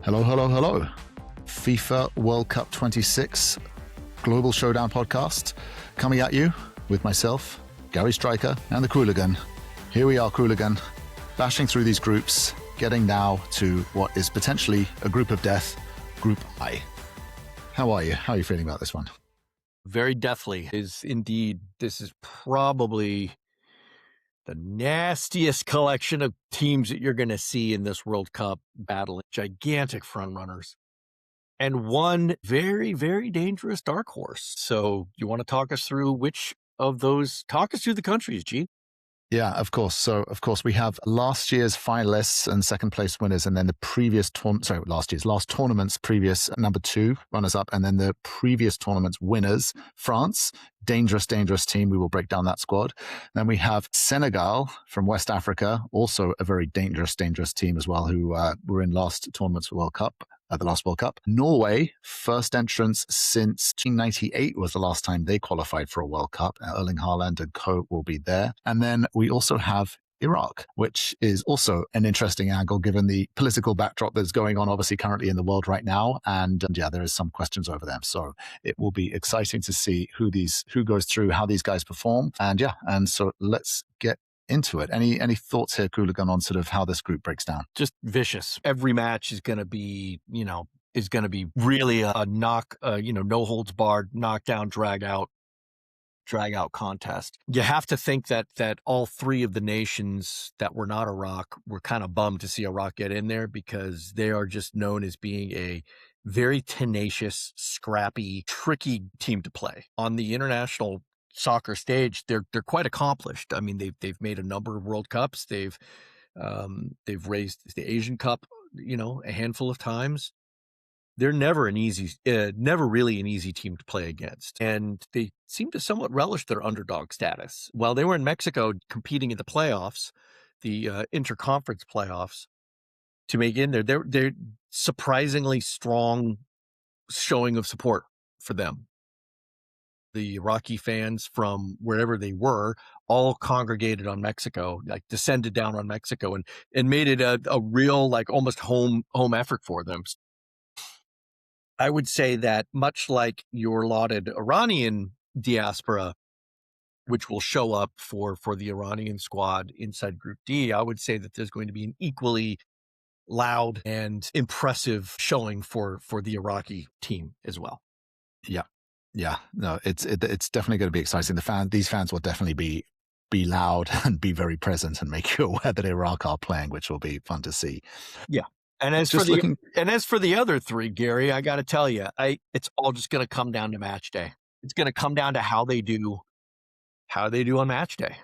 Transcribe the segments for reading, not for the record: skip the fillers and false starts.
Hello, hello, hello. FIFA World Cup 26 Global Showdown podcast coming at you with myself, Gary Stryker, and the Hooligan. Here we are, Hooligan, bashing through these groups, getting now to what is potentially a group of death, Group I. How are you? How are you feeling about this one? Very deathly. This is probably the nastiest collection of teams that you're going to see in this World Cup battle. Gigantic front runners. And one very, very dangerous dark horse. So you want to talk us through talk us through the countries, G? Yeah, of course. So, of course, we have last year's finalists and second place winners, and then the last tournament's previous number 2 runners-up, and then the previous tournament's winners, France, dangerous team. We will break down that squad. Then we have Senegal from West Africa, also a very dangerous team as well, who were in last tournament's World Cup. The last World Cup. Norway, first entrance since 1998 was the last time they qualified for a World Cup. Erling Haaland and co will be there. And then we also have Iraq, which is also an interesting angle given the political backdrop that's going on obviously currently in the world right now. And there is some questions over them. So it will be exciting to see who goes through, how these guys perform. And so let's get into it. Any thoughts here, Hooligan, on sort of how this group breaks down? Just vicious. Every match is going to be, really a knock, no holds barred, knockdown, drag out contest. You have to think that all three of the nations that were not Iraq were kind of bummed to see Iraq get in there because they are just known as being a very tenacious, scrappy, tricky team to play. On the international soccer stage, they're quite accomplished. I mean, they've made a number of World Cups. They've raised the Asian Cup, a handful of times. They're never really an easy team to play against, and they seem to somewhat relish their underdog status. While they were in Mexico competing in the playoffs, the interconference playoffs, to make in there, they're surprisingly strong showing of support for them. The Iraqi fans from wherever they were all congregated on Mexico, like descended down on Mexico and made it a real, like almost home effort for them. I would say that much like your lauded Iranian diaspora, which will show up for the Iranian squad inside Group D, I would say that there's going to be an equally loud and impressive showing for the Iraqi team as well. Yeah, no, it's definitely going to be exciting. These fans will definitely be loud and be very present and make you aware that Iraq are playing, which will be fun to see. Yeah. And as for the other three, Gary, I got to tell you, it's all just going to come down to match day. It's going to come down to how they do on match day.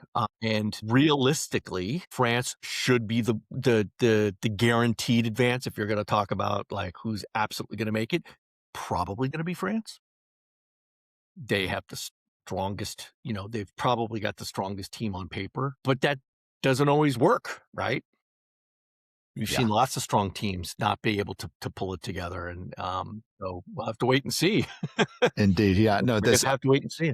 And realistically, France should be the guaranteed advance. If you're going to talk about like who's absolutely going to make it, probably going to be France. They have the strongest, they've probably got the strongest team on paper, but that doesn't always work, right? We've seen lots of strong teams not be able to pull it together. And so we'll have to wait and see. Indeed. Yeah. No, we'll have to wait and see.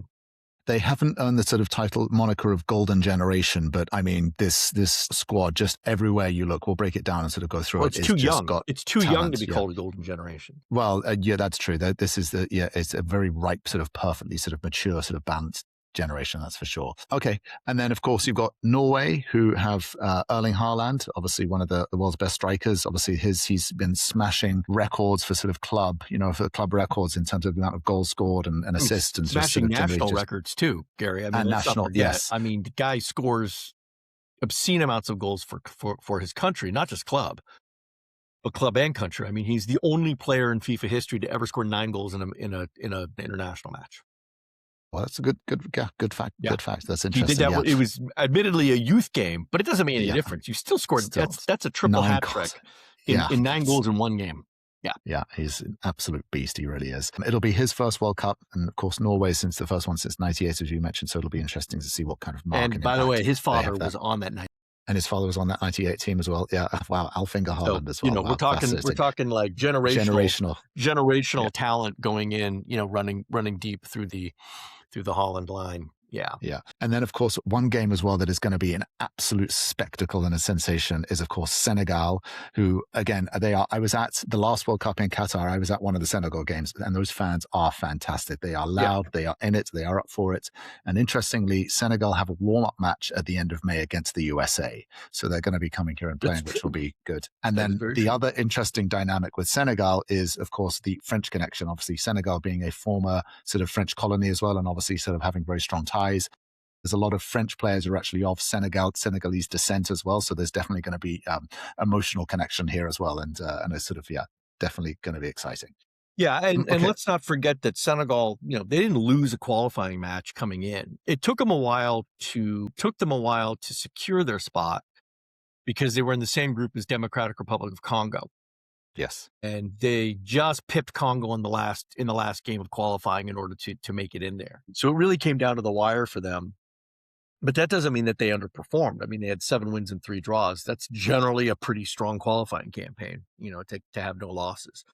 They haven't earned the sort of title moniker of golden generation, but I mean, this squad, just everywhere you look, we'll break it down and sort of go through it. It's too young. It's too young to be called a golden generation. Well, that's true. This is it's a very ripe, sort of perfectly sort of mature, sort of balanced generation, that's for sure. Okay. And then, of course, you've got Norway, who have Erling Haaland, obviously one of the world's best strikers. Obviously, he's been smashing records for sort of club, for the club records in terms of the amount of goals scored and assists. And smashing national records too, Gary. I mean, and national, yes. I mean, the guy scores obscene amounts of goals for his country, not just club, but club and country. I mean, he's the only player in FIFA history to ever score 9 goals in an international match. Well, that's a good fact. Yeah. Good fact. That's interesting. He did that. It was admittedly a youth game, but it doesn't make any difference. You still scored. That's a triple hat trick in 9 goals in 1 game. Yeah, he's an absolute beast. He really is. It'll be his first World Cup, and of course, Norway since the first one since '98, as you mentioned. So it'll be interesting to see what kind of mark. And by the way, his father was on that night. And his father was on that '98 team as well. Yeah, wow, Alfinger Haaland as well. We're talking like generational talent going in. Running deep through the Haaland line. Yeah. Yeah. And then, of course, one game as well that is going to be an absolute spectacle and a sensation is, of course, Senegal, who, again, I was at the last World Cup in Qatar. I was at one of the Senegal games, and those fans are fantastic. They are loud. They are in it. They are up for it. And interestingly, Senegal have a warm-up match at the end of May against the USA. So they're going to be coming here and playing, which will be good. And then the other interesting dynamic with Senegal is, of course, the French connection. Obviously, Senegal being a former sort of French colony as well, and obviously sort of having very strong ties. There's a lot of French players who are actually of Senegalese descent as well. So there's definitely going to be emotional connection here as well. And it's sort of, definitely going to be exciting. Yeah, and let's not forget that Senegal, they didn't lose a qualifying match coming in. It took them a while to secure their spot because they were in the same group as Democratic Republic of Congo. Yes. And they just pipped Congo in the last game of qualifying in order to make it in there. So it really came down to the wire for them. But that doesn't mean that they underperformed. I mean, they had 7 wins and 3 draws. That's generally a pretty strong qualifying campaign, to have no losses.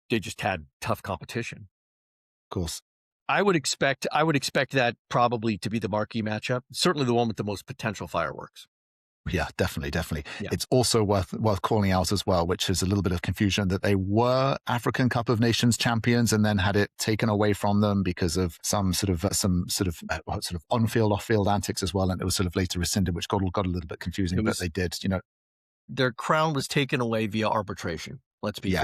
They just had tough competition. Of course. I would expect that probably to be the marquee matchup. Certainly the one with the most potential fireworks. Yeah, definitely. Yeah. It's also worth calling out as well, which is a little bit of confusion, that they were African Cup of Nations champions and then had it taken away from them because of some sort of on-field, off-field antics as well, and it was sort of later rescinded, which got a little bit confusing. But they did, their crown was taken away via arbitration. Let's be fair.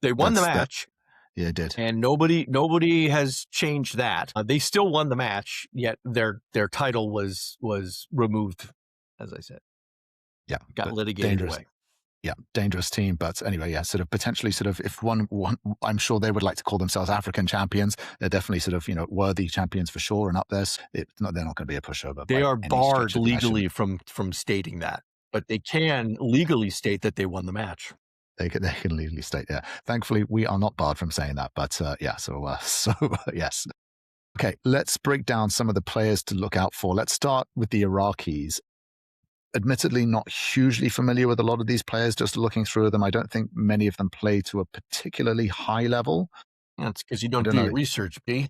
They won the match. Yeah, it did. And nobody has changed that. They still won the match, yet their title was removed, as I said. Yeah, got litigated away. Yeah, dangerous team. But anyway, sort of potentially if one, I'm sure they would like to call themselves African champions. They're definitely sort of, worthy champions for sure and up there. They're not going to be a pushover. They are barred legally from stating that, but they can legally state that they won the match. They can legally state, yeah. Thankfully, we are not barred from saying that. But so yes. Okay, let's break down some of the players to look out for. Let's start with the Iraqis. Admittedly, not hugely familiar with a lot of these players, just looking through them. I don't think many of them play to a particularly high level. That's because you don't do your research, B.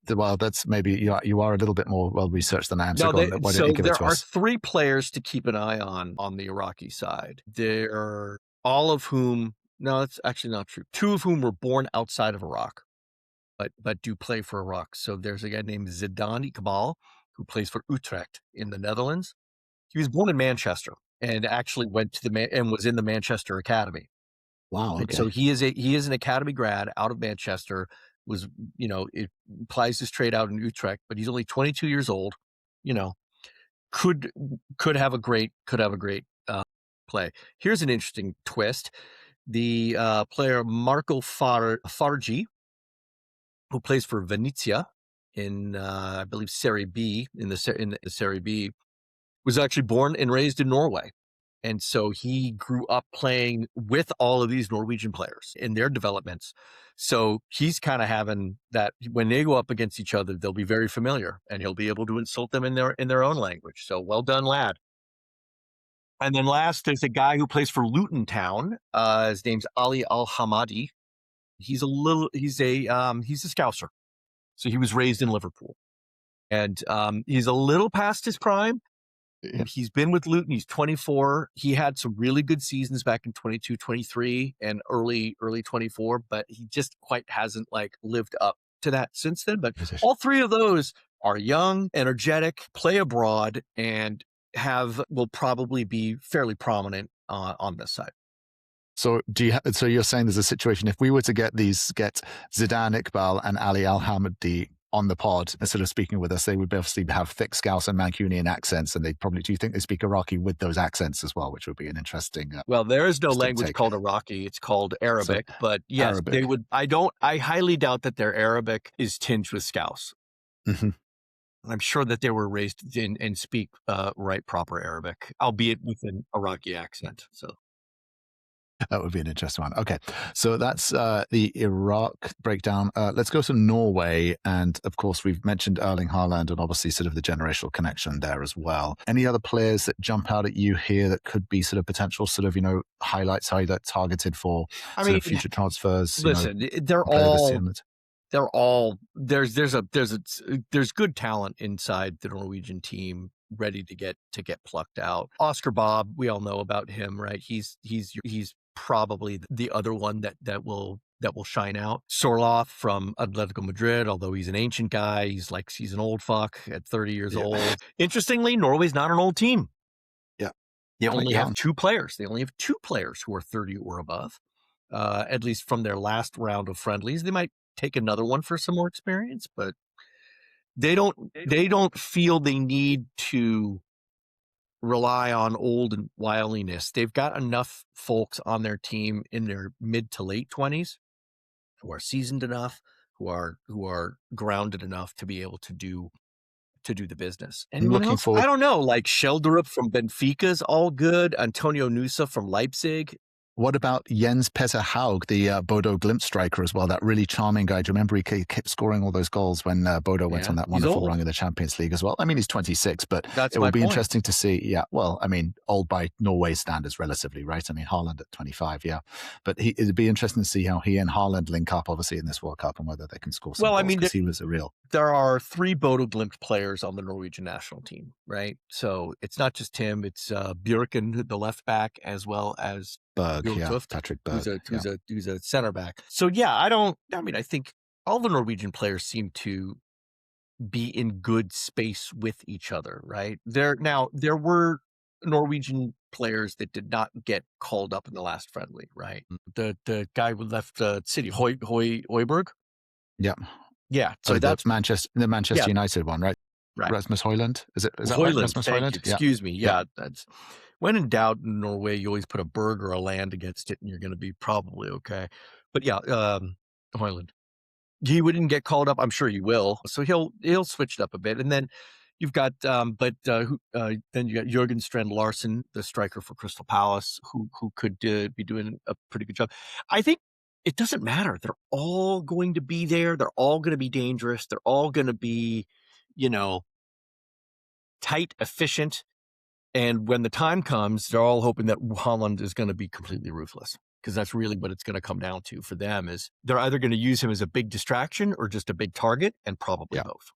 Well, that's maybe you are a little bit more well-researched than I am. So there are 3 players to keep an eye on the Iraqi side. They're all of whom, no, that's actually not true. 2 of whom were born outside of Iraq, but do play for Iraq. So there's a guy named Zidane Iqbal who plays for Utrecht in the Netherlands. He was born in Manchester and actually went to and was in the Manchester Academy. Wow. Okay. And so he is an academy grad out of Manchester. It applies his trade out in Utrecht, but he's only 22 years old. Could have a great play. Here's an interesting twist: the player Marco Fargi, who plays for Venezia in I believe Serie B in the Serie B, was actually born and raised in Norway. And so he grew up playing with all of these Norwegian players in their developments. So he's kind of having that when they go up against each other, they'll be very familiar and he'll be able to insult them in their own language. So well done, lad. And then last, there's a guy who plays for Luton Town. His name's Ali Al-Hamadi. He's a Scouser. So he was raised in Liverpool. And he's a little past his prime. He's been with Luton. He's 24. He had some really good seasons back in 22, 23 and early 24, but he just quite hasn't lived up to that since then. But all 3 of those are young, energetic, play abroad, and will probably be fairly prominent on this side. So so you're saying there's a situation, if we were to get Zidane Iqbal and Ali Al-Hamadi on the pod instead of speaking with us, they would obviously have thick Scouse and Mancunian accents, and do you think they speak Iraqi with those accents as well, which would be an interesting well, there is no language called Iraqi, it's called Arabic, but yes, Arabic. They would. I highly doubt that their Arabic is tinged with Scouse. Mm-hmm. I'm sure that they were raised in and speak right proper Arabic, albeit with an Iraqi accent. So that would be an interesting one. Okay, so that's the Iraq breakdown. Let's go to Norway. And of course, we've mentioned Erling Haaland and obviously sort of the generational connection there as well. Any other players that jump out at you here that could be sort of potential sort of, highlights, how you targeted for future transfers? Listen, they're all there's good talent inside the Norwegian team ready to get plucked out. Oscar Bob, we all know about him, right? He's probably the other one that will shine out. Sorloth from Atletico Madrid, although he's an ancient guy, he's an old fuck at 30 years old. Interestingly, Norway's not an old team. Yeah. They only have two players. They only have two players who are 30 or above, at least from their last round of friendlies. They might take another one for some more experience, but they don't feel they need to rely on old and wiliness. They've got enough folks on their team in their mid to late 20s who are seasoned enough, who are grounded enough to be able to do the business. Anyone looking else? forward. I don't know. Like Sheldrup from Benfica's all good. Antonio Nusa from Leipzig. What about Jens Petter Haug, the Bodo Glimt striker as well? That really charming guy. Do you remember he kept scoring all those goals when Bodo went on that wonderful run in the Champions League as well? I mean, he's 26, but it will be interesting to see. Yeah, well, I mean, old by Norway standards relatively, right? I mean, Haaland at 25, yeah. But it'd be interesting to see how he and Haaland link up, obviously, in this World Cup and whether they can score some goals, because he was a real... There are 3 Bodo Glimt players on the Norwegian national team, right? So it's not just him. It's Bjørken, the left back, as well as Berg, Patrick Berg, who's a center back. So I think all the Norwegian players seem to be in good space with each other, right? There were Norwegian players that did not get called up in the last friendly, right? The guy who left City, Højbjerg. Yeah. Yeah. So that's Manchester United one, right? Right. Rasmus Højlund. Is that Højlund, right? Rasmus Højlund? Excuse me. Yeah. That's when in doubt in Norway, you always put a berg or a land against it and you're going to be probably okay. But yeah, Højlund. He wouldn't get called up. I'm sure he will. So he'll switch it up a bit. And then you've got, then you got Jørgen Strand Larsen, the striker for Crystal Palace, who could be doing a pretty good job. I think it doesn't matter. They're all going to be there. They're all going to be dangerous. They're all going to be, tight, efficient. And when the time comes, they're all hoping that Haaland is going to be completely ruthless, because that's really what it's going to come down to for them. Is they're either going to use him as a big distraction or just a big target, and probably both.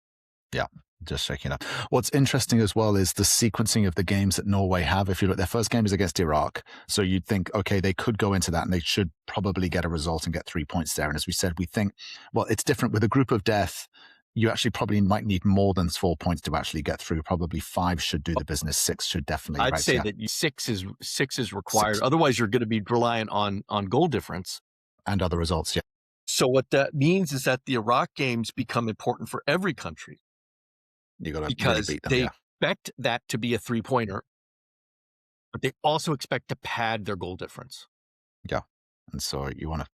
Yeah, just checking out. What's interesting as well is the sequencing of the games that Norway have. If you look, their first game is against Iraq. So you'd think, okay, they could go into that and they should probably get a result and get 3 points there. And as we said, we think, well, it's different with a group of death. You actually probably might need more than 4 points to actually get through. Probably 5 should do the business. 6 should definitely. I'd say that 6 is required. 6. Otherwise, you're going to be reliant on goal difference and other results. Yeah. So what that means is that the Iraq games become important for every country. You got to because really beat them, they expect that to be a 3-pointer, but they also expect to pad their goal difference. Yeah, and so you want to.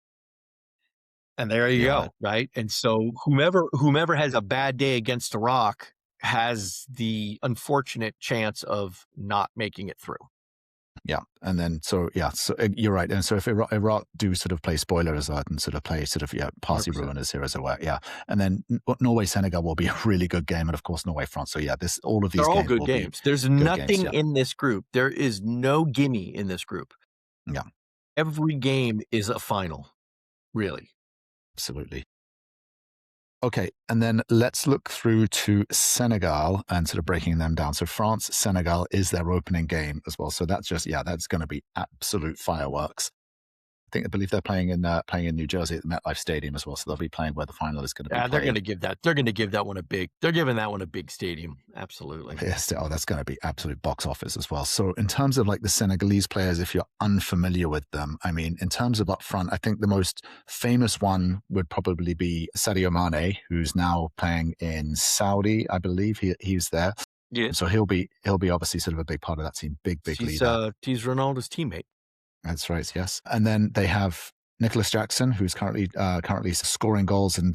And there you go, right? And so whomever has a bad day against Iraq has the unfortunate chance of not making it through. Yeah, and then so you're right. And so if Iraq do sort of play spoiler alert and sort of play Parsi ruiners here as it were, and then Norway Senegal will be a really good game, and of course Norway France. So all of these they're all games good games. There's nothing in this group. There is no gimme in this group. Yeah, every game is a final, really. Absolutely. Okay, and then let's look through to Senegal and sort of breaking them down. So France, Senegal is their opening game as well. So that's that's going to be absolute fireworks. I believe they're playing in New Jersey at the MetLife Stadium as well. So they'll be playing where the final is going to be. Yeah, they're going to give that one a big. They're giving that one a big stadium. Absolutely. Yes. That's going to be absolute box office as well. So in terms of like the Senegalese players, if you're unfamiliar with them, I mean, in terms of up front, I think the most famous one would probably be Sadio Mane, who's now playing in Saudi. I believe he's there. Yeah. So he'll be obviously sort of a big part of that team. Big leader. He's Ronaldo's teammate. That's right, yes. And then they have Nicholas Jackson, who's currently scoring goals and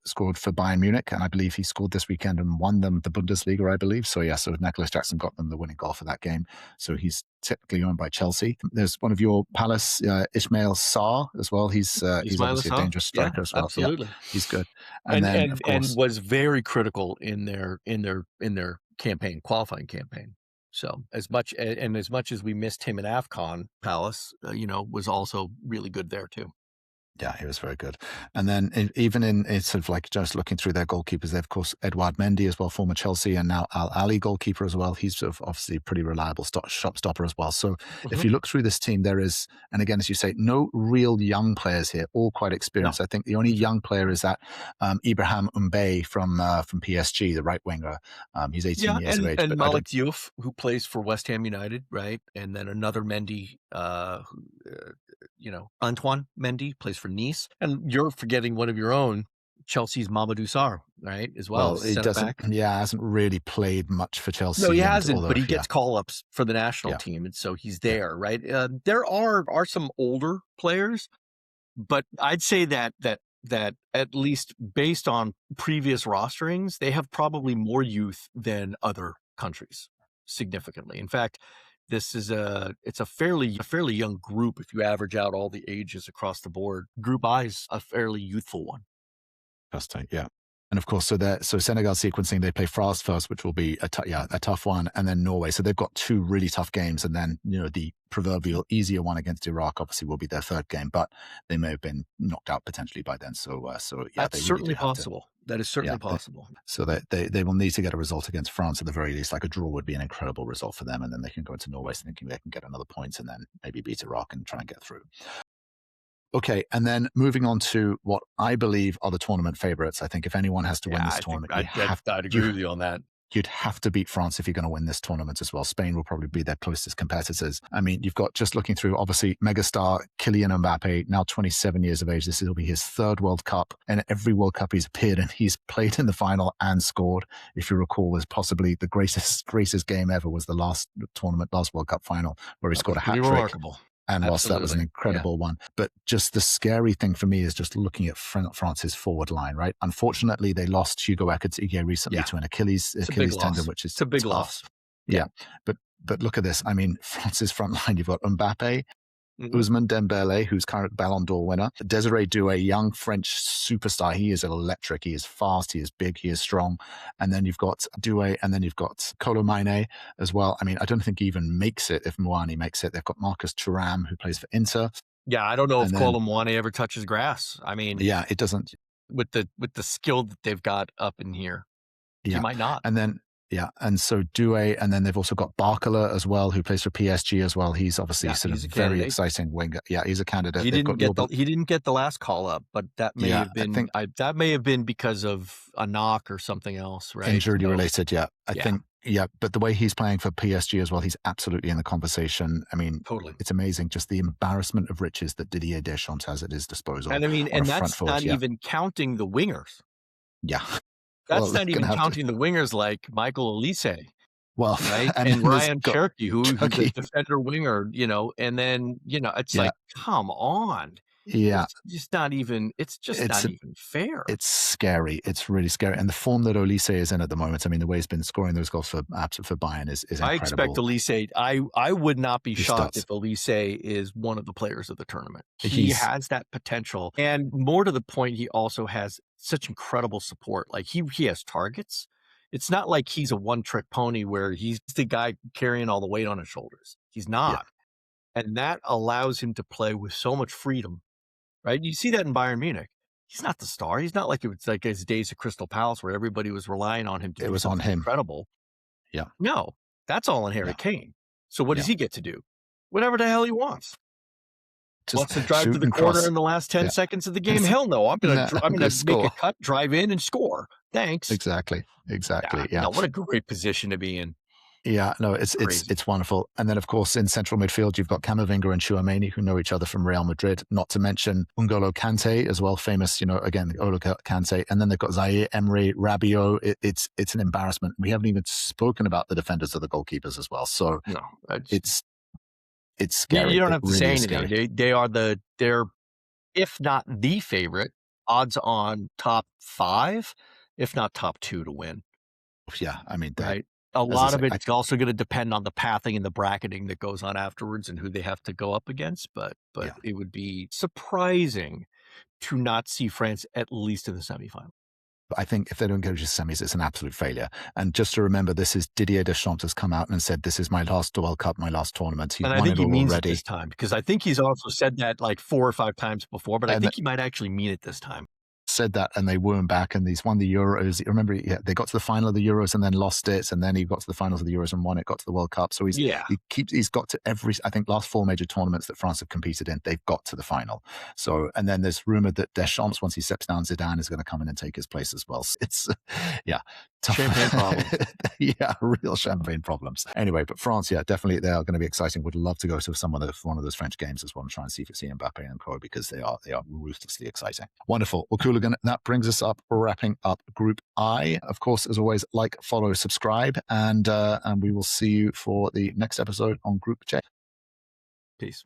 scored for Bayern Munich. And I believe he scored this weekend and won them the Bundesliga, I believe. So, so Nicholas Jackson got them the winning goal for that game. So he's typically owned by Chelsea. There's one of your Palace, Ismail Sarr as well. He's obviously a dangerous striker as well. Absolutely. Yeah, he's good. And was very critical in their qualifying campaign. So as much as we missed him in AFCON, Palace, was also really good there too. Yeah, he was very good. And then even in sort of like just looking through their goalkeepers, they have, of course, Edouard Mendy as well, former Chelsea, and now Al Ali goalkeeper as well. He's sort of obviously a pretty reliable shot stopper as well. So if Mhm. you look through this team, there is, and again, as you say, no real young players here, all quite No. experienced. I think the only young player is that Ibrahim Mbaye from PSG, the right winger. He's 18 Yeah, years of age, and but I Malik don't. Diouf, who plays for West Ham United, right? And then another Mendy, who, Antoine Mendy plays for Nice. And you're forgetting one of your own, Chelsea's Mamadou Sarr, right? As well Well, as he center doesn't. back. Yeah, hasn't really played much for No, he Chelsea, and hasn't, but although he yeah, gets call-ups for the national yeah, team, and so he's yeah. there, right? There are some older players, but I'd say that at least based on previous rosterings, they have probably more youth than other countries, significantly. In fact, it's a fairly young group if you average out all the ages across the board. Group I is a fairly youthful one. Interesting, yeah. And of course, so Senegal sequencing, they play France first, which will be a tough one, and then Norway. So they've got two really tough games, and then the proverbial easier one against Iraq obviously will be their third game, but they may have been knocked out potentially by then. So yeah, That's they really do certainly have to. possible. That is Yeah, certainly possible. so they will need to get a result against France at the very least. Like a draw would be an incredible result for them, and then they can go into Norway thinking they can get another point, and then maybe beat Iraq and try and get through. Okay, and then moving on to what I believe are the tournament favorites. I think if anyone has to win Yeah, this I think tournament, I'd agree with you on that. you'd have to beat France if you're going to win this tournament as well. Spain will probably be their closest competitors. I mean, you've got, just looking through, obviously megastar Kylian Mbappe, now 27 years of age. This will be his third World Cup, and every World Cup he's appeared in, he's played in the final and scored. If you recall, was possibly the greatest game ever was the last World Cup final, where he That scored was a pretty hat trick. remarkable. And whilst that was an Absolutely. Yeah. incredible one, but just the scary thing for me is just looking at France's forward line, right? Unfortunately, they lost Hugo Ekitike recently Yeah. to an Achilles It's a big tendon, loss. which is It's a big tough. loss. Yeah. But look at this. I mean, France's front line, you've got Mbappe, Mhm. Ousmane Dembele, who's current Ballon d'Or winner, Desiree Doué, young French superstar. He is electric. He is fast. He is big. He is strong. And then you've got Doué, and then you've got Kolo Maine as well. I mean, I don't think he even makes it if Mouani makes it. They've got Marcus Thuram, who plays for Inter. Yeah, I don't know if And then, Colomwani ever touches grass. I mean, yeah, it doesn't. with the skill that they've got up in here, he Yeah. might not. And then, yeah. And so Doué, and then they've also got Barcola as well, who plays for PSG as well. He's obviously Yeah, sort of he's a very candidate. exciting winger. Yeah, he's a candidate. He They've didn't got get the last call up, but that may yeah, have I been think that may have been because of a knock or something else, right? injury So, related. Yeah, I yeah, think, yeah. But the way he's playing for PSG as well, he's absolutely in the conversation. I mean, totally. it's amazing just the embarrassment of riches that Didier Deschamps has at his disposal And I mean, on a and front that's forward. not Yeah, even counting the wingers. yeah. Well, That's they're not going even to have to. counting the wingers like Michael Olise, Well, right? and And then there's Ryan got Cherky, who's a Chucky. defender winger, and then, it's Yeah, like, come on. yeah. It's just It's not even fair. It's scary. It's really scary. And the form that Olise is in at the moment, I mean, the way he's been scoring those goals for Bayern is I expect incredible. Olise. I would not be He shocked starts. if Olise is one of the players of the tournament. He He's has that potential, and more to the point, he also has such incredible support. Like he has targets. It's not like he's a one-trick pony where he's the guy carrying all the weight on his shoulders. He's yeah, not, and that allows him to play with so much freedom. Right? You see that in Bayern Munich. He's not the star. He's not like it was like his days at Crystal Palace where everybody was relying on him to it do was on something him. incredible. Yeah, No, that's all on Harry yeah, Kane. So what does yeah. he get to do? Whatever the hell he wants. Just Wants to drive to shoot the and corner cross. in the last 10 Yeah, seconds of the game? Hell no. no, I'm go gonna make a score. cut, drive in, and score. Thanks. Exactly, Yeah, exactly. Yeah. no, what a great position to be in. Yeah, no, it's Crazy. it's wonderful. And then, of course, in central midfield, you've got Camavinga and Chouameni, who know each other from Real Madrid. Not to mention N'Golo Kante as well, famous, again, N'Golo Kante. And then they've got Zaire Emery, Rabiot. It's an embarrassment. We haven't even spoken about the defenders of the goalkeepers as well. So No, it's you scary. don't It have to really say is anything. scary. They're if not the favorite, odds on top 5, if not top 2 to win. Yeah, I mean, Right. A as I lot say, of it's also going to depend on the pathing and the bracketing that goes on afterwards and who they have to go up against. But yeah. it would be surprising to not see France at least in the semifinal. I think if they don't go to semis, it's an absolute failure. And just to remember, this is Didier Deschamps has come out and said, this is my last World Cup, my last tournament. He's And I won think it he all means already. it this time, because I think he's also said that like 4 or 5 times before, but I think he might actually mean it this time. Said that, and they won back, and he's won the Euros. Remember, they got to the final of the Euros and then lost it, and then he got to the finals of the Euros and won it, got to the World Cup. So he's got to every, I think, last 4 major tournaments that France have competed in, they've got to the final. So, and then there's rumored that Deschamps, once he steps down, Zidane is going to come in and take his place as well. So it's, tough. Champagne problems. Real champagne problems. Anyway, but France, definitely they are going to be exciting. Would love to go to one of those French games as well and try and see Mbappe and Co, because they are ruthlessly exciting. Wonderful. Well, Hooligan, that brings us up, wrapping up Group I. Of course, as always, like, follow, subscribe, and we will see you for the next episode on Group J. Peace.